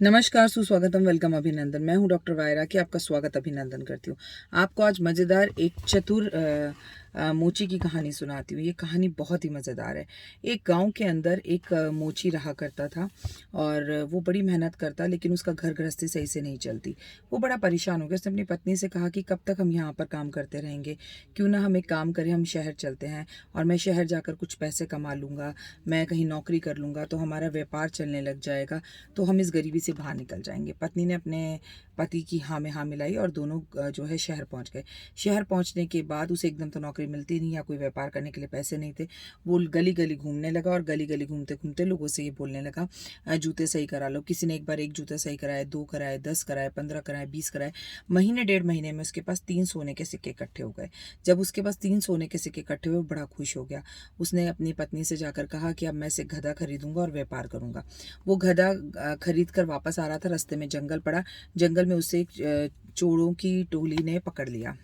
नमस्कार, सुस्वागतम, वेलकम, अभिनंदन। मैं हूँ डॉक्टर वायरा की आपका स्वागत अभिनंदन करती हूँ। आपको आज मज़ेदार एक चतुर मोची की कहानी सुनाती हूँ। ये कहानी बहुत ही मज़ेदार है। एक गांव के अंदर एक मोची रहा करता था और वो बड़ी मेहनत करता, लेकिन उसका घर गृहस्थी सही से नहीं चलती। वो बड़ा परेशान हो गया। उसने अपनी पत्नी से कहा कि कब तक हम यहाँ पर काम करते रहेंगे, क्यों ना हम एक काम करें, हम शहर चलते हैं और मैं शहर जाकर कुछ पैसे कमा लूँगा, मैं कहीं नौकरी कर लूँगा तो हमारा व्यापार चलने लग जाएगा, तो हम इस गरीबी से बाहर निकल जाएंगे। पत्नी ने अपने पति की हाँ में हाँ मिलाई और दोनों जो है शहर पहुंच गए। शहर पहुंचने के बाद उसे एकदम तो नौकरी मिलती नहीं या कोई व्यापार करने के लिए पैसे नहीं थे। वो गली गली घूमने लगा और गली गली घूमते घूमते लोगों से ये बोलने लगा, जूते सही करा लो। किसी ने एक बार एक जूता सही कराए, 2 कराए, 10 कराए, 15 कराए, 20 कराए। महीने डेढ़ महीने में उसके पास 3 सोने के सिक्के इकट्ठे हो गए। जब उसके पास 3 सोने के सिक्के इकट्ठे हुए, वो बड़ा खुश हो गया। उसने अपनी पत्नी से जाकर कहा कि अब मैं से गधा खरीदूंगा और व्यापार करूंगा। वो गधा खरीद कर वापस आ रहा था। रास्ते में जंगल पड़ा। जंगल में उसे एक चोरों की टोली ने पकड़ लिया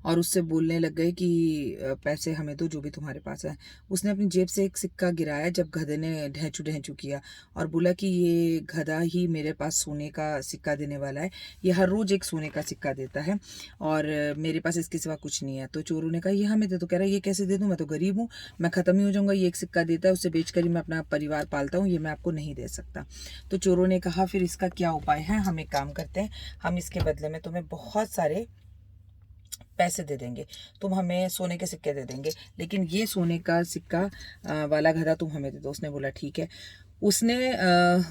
और उससे बोलने लग गए कि पैसे हमें दो, जो भी तुम्हारे पास है। उसने अपनी जेब से एक सिक्का गिराया जब गधे ने ढहचू ढहचू किया और बोला कि ये गधा ही मेरे पास सोने का सिक्का देने वाला है। ये हर रोज एक सोने का सिक्का देता है और मेरे पास इसके सिवा कुछ नहीं है। तो चोरों ने कहा ये हमें दे दो। कह रहा है ये कैसे दे दूँ, मैं तो गरीब हूँ, मैं ख़त्म ही हो जाऊंगा। ये एक सिक्का देता है, उससे बेचकर ही मैं अपना परिवार पालता हूँ, ये मैं आपको नहीं दे सकता। तो चोरों ने कहा फिर इसका क्या उपाय है, हम एक काम करते हैं, हम इसके बदले में तुम्हें बहुत सारे पैसे दे देंगे, तुम हमें सोने के सिक्के दे देंगे, लेकिन ये सोने का सिक्का वाला गधा तुम हमें दे दो। उसने बोला ठीक है। उसने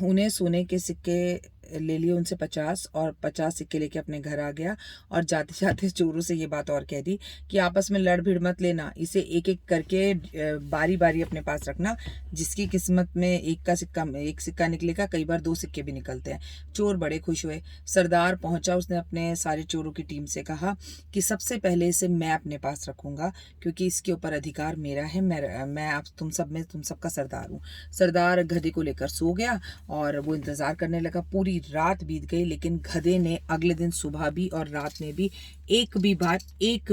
उन्हें सोने के सिक्के ले लिए उनसे 50 और 50 सिक्के लेके अपने घर आ गया और जाते जाते चोरों से ये बात और कह दी कि आपस में लड़ भिड़ मत लेना, इसे एक एक करके बारी बारी अपने पास रखना। जिसकी किस्मत में एक सिक्का निकलेगा, कई बार 2 सिक्के भी निकलते हैं। चोर बड़े खुश हुए। सरदार पहुंचा, उसने अपने सारे चोरों की टीम से कहा कि सबसे पहले इसे मैं अपने पास रखूंगा, क्योंकि इसके ऊपर अधिकार मेरा है। मैं आप तुम सबका सरदार हूँ। सरदार गधे को लेकर सो गया और वो इंतजार करने लगा। पूरी रात बीत गई, लेकिन गधे ने अगले दिन सुबह भी और रात में भी एक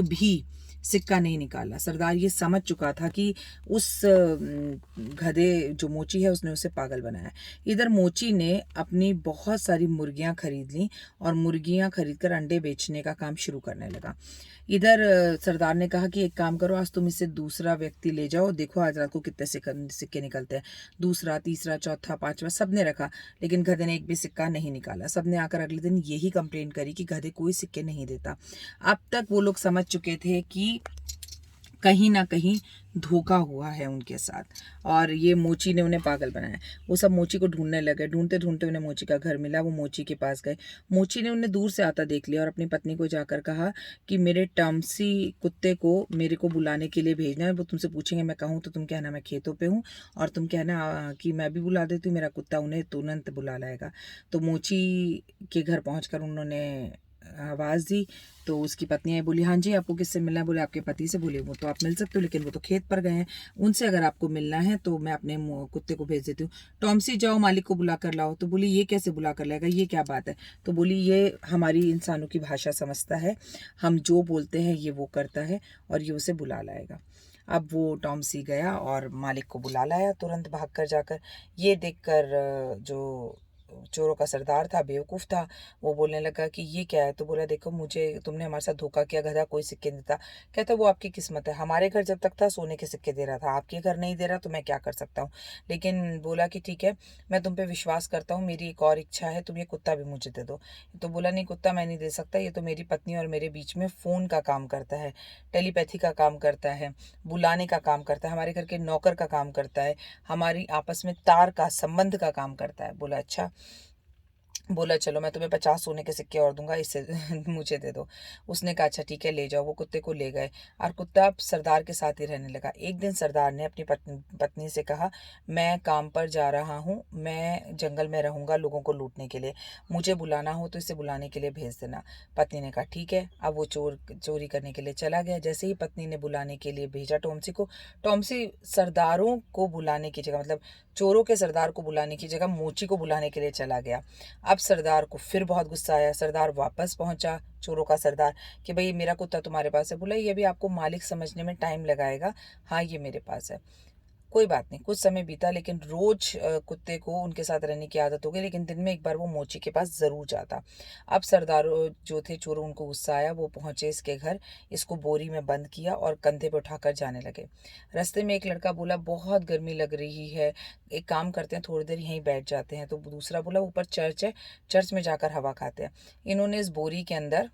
भी सिक्का नहीं निकाला। सरदार ये समझ चुका था कि उस गधे जो मोची है उसने उसे पागल बनाया। इधर मोची ने अपनी बहुत सारी मुर्गियां खरीद ली और मुर्गियां खरीदकर अंडे बेचने का काम शुरू करने लगा। इधर सरदार ने कहा कि एक काम करो, आज तुम इससे दूसरा व्यक्ति ले जाओ, देखो आज रात को कितने सिक्के निकलते हैं। दूसरा, तीसरा, चौथा, पांचवा सबने रखा, लेकिन गधे ने एक भी सिक्का नहीं निकाला। सबने आकर अगले दिन यही कंप्लेंट करी कि गधे कोई सिक्के नहीं देता। अब तक वो लोग समझ चुके थे कि कहीं ना कहीं धोखा हुआ है उनके साथ और ये मोची ने उन्हें पागल बनाया। वो सब मोची को ढूंढने लगे। ढूंढते ढूंढते उन्हें मोची का घर मिला। वो मोची के पास गए। मोची ने उन्हें दूर से आता देख लिया और अपनी पत्नी को जाकर कहा कि मेरे टम्सी कुत्ते को मेरे को बुलाने के लिए भेजना है। वो तुमसे पूछेंगे, मैं कहूँ तो तुम कहना मैं खेतों पे हूँ और तुम कहना कि मैं भी बुला देती हूँ, मेरा कुत्ता उन्हें तुरंत बुला लाएगा। तो मोची के घर पहुँच उन्होंने आवाज़ दी। तो उसकी पत्नी आई, बोली हाँ जी आपको किससे मिलना है? बोले आपके पति से। बोले वो तो आप मिल सकते हो, लेकिन वो तो खेत पर गए हैं, उनसे अगर आपको मिलना है तो मैं अपने कुत्ते को भेज देती हूँ। टॉमसी जाओ मालिक को बुला कर लाओ। तो बोली ये कैसे बुला कर लाएगा, ये क्या बात है? तो बोली ये हमारी इंसानों की भाषा समझता है, हम जो बोलते हैं ये वो करता है और ये उसे बुला लाएगा। अब वो टॉमसी गया और मालिक को बुला लाया तुरंत भाग कर जाकर। ये देखकर जो चोरों का सरदार था, बेवकूफ़ था, वो बोलने लगा कि ये क्या है? तो बोला देखो मुझे तुमने हमारे साथ धोखा किया, गधा कोई सिक्के नहीं देता। कहता वो आपकी किस्मत है, हमारे घर जब तक था सोने के सिक्के दे रहा था, आपके घर नहीं दे रहा तो मैं क्या कर सकता हूँ। लेकिन बोला कि ठीक है, मैं तुम पे विश्वास करता हूँ, मेरी एक और इच्छा है, तुम ये कुत्ता भी मुझे दे दो। तो बोला नहीं, कुत्ता मैं नहीं दे सकता, ये तो मेरी पत्नी और मेरे बीच में फ़ोन का काम करता है, टेलीपैथी का काम करता है, बुलाने का काम करता है, हमारे घर के नौकर का काम करता है, हमारी आपस में तार का संबंध का काम करता है। बोला अच्छा। बोला चलो मैं तुम्हें 50 सोने के सिक्के और दूंगा, इससे मुझे दे दो। उसने कहा अच्छा ठीक है ले जाओ। वो कुत्ते को ले गए और कुत्ता अब सरदार के साथ ही रहने लगा। एक दिन सरदार ने अपनी पत्नी से कहा मैं काम पर जा रहा हूँ, मैं जंगल में रहूंगा लोगों को लूटने के लिए, मुझे बुलाना हो तो इसे बुलाने के लिए भेज देना। पत्नी ने कहा ठीक है। अब वो चोरी करने के लिए चला गया। जैसे ही पत्नी ने बुलाने के लिए भेजा टॉमसी को, टॉमसी सरदारों को बुलाने की जगह, मतलब चोरों के सरदार को बुलाने की जगह मोची को बुलाने के लिए चला गया। अब सरदार को फिर बहुत गुस्सा आया। सरदार वापस पहुंचा, चोरों का सरदार, कि भाई मेरा कुत्ता तुम्हारे पास है। बोला ये भी आपको मालिक समझने में टाइम लगाएगा, हाँ ये मेरे पास है। कोई बात नहीं, कुछ समय बीता, लेकिन रोज कुत्ते को उनके साथ रहने की आदत हो गई, लेकिन दिन में एक बार वो मोची के पास ज़रूर जाता। अब सरदारों जो थे चोरों, उनको गुस्सा आया, वो पहुंचे इसके घर, इसको बोरी में बंद किया और कंधे पे उठाकर जाने लगे। रास्ते में एक लड़का बोला बहुत गर्मी लग रही है, एक काम करते हैं थोड़ी देर यहीं बैठ जाते हैं। तो दूसरा बोला ऊपर चर्च है, चर्च में जाकर हवा खाते हैं। इन्होंने इस बोरी के अंदर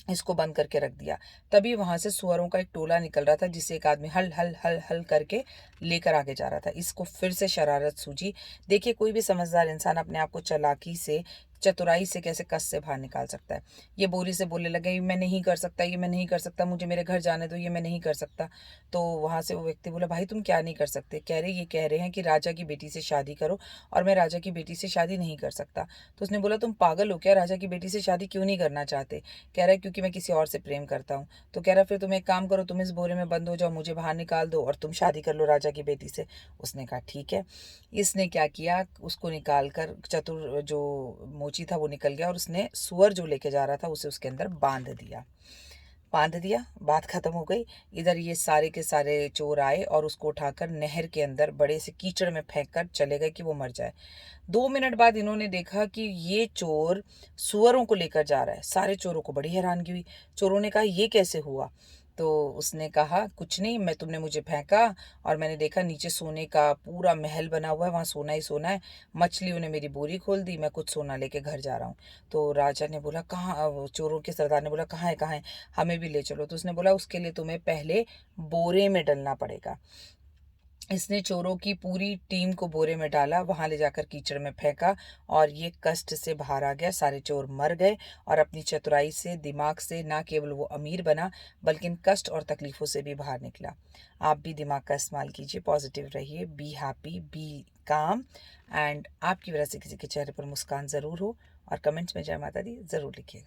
इसको बंद करके रख दिया। तभी वहां से सुअरों का एक टोला निकल रहा था, जिसे एक आदमी हल हल हल हल करके लेकर आगे जा रहा था। इसको फिर से शरारत सूझी। देखिए, कोई भी समझदार इंसान अपने आप को चालाकी से, चतुराई से कैसे कस से बाहर निकाल सकता है। ये बोरी से बोलने लगे, "ये मैं नहीं कर सकता, ये मैं नहीं कर सकता, मुझे मेरे घर जाने दो, ये मैं नहीं कर सकता।" तो वहां से वो व्यक्ति बोला, भाई तुम क्या नहीं कर सकते? ये कह रहे हैं कि राजा की बेटी से शादी करो, और मैं राजा की बेटी से शादी नहीं कर सकता। तो उसने बोला, तुम पागल हो क्या? राजा की बेटी से शादी क्यों नहीं करना चाहते? कह रहा है क्योंकि मैं किसी और से प्रेम करता हूँ। तो कह रहा फिर तुम एक काम करो, तुम इस बोरे में बंद हो जाओ, मुझे बाहर निकाल दो और तुम शादी कर लो राजा की बेटी से। उसने कहा ठीक है। इसने क्या किया, उसको निकाल कर, चतुर जो मोची था वो निकल गया और उसने सुअर जो लेके जा रहा था उसे उसके अंदर बांध दिया। बात खत्म हो गई। इधर ये सारे के सारे चोर आए और उसको उठाकर नहर के अंदर बड़े से कीचड़ में फेंक कर चले गए कि वो मर जाए। 2 मिनट बाद इन्होंने देखा कि ये चोर सुअरों को लेकर जा रहा है। सारे चोरों को बड़ी हैरानगी हुई। चोरों ने कहा ये कैसे हुआ? तो उसने कहा कुछ नहीं, मैं, तुमने मुझे फेंका और मैंने देखा नीचे सोने का पूरा महल बना हुआ है, वहाँ सोना ही सोना है। मछलियों ने मेरी बोरी खोल दी, मैं कुछ सोना लेके घर जा रहा हूँ। तो राजा ने बोला कहाँ, वो चोरों के सरदार ने बोला कहाँ है, कहाँ है, हमें भी ले चलो। तो उसने बोला उसके लिए तुम्हें पहले बोरे में डलना पड़ेगा। इसने चोरों की पूरी टीम को बोरे में डाला, वहां ले जाकर कीचड़ में फेंका और ये कष्ट से बाहर आ गया। सारे चोर मर गए और अपनी चतुराई से, दिमाग से ना केवल वो अमीर बना, बल्कि कष्ट और तकलीफों से भी बाहर निकला। आप भी दिमाग का इस्तेमाल कीजिए, पॉजिटिव रहिए, बी हैप्पी, बी काम, एंड आपकी वजह से किसी के चेहरे पर मुस्कान ज़रूर हो। और कमेंट्स में जय माता दी ज़रूर लिखिएगा।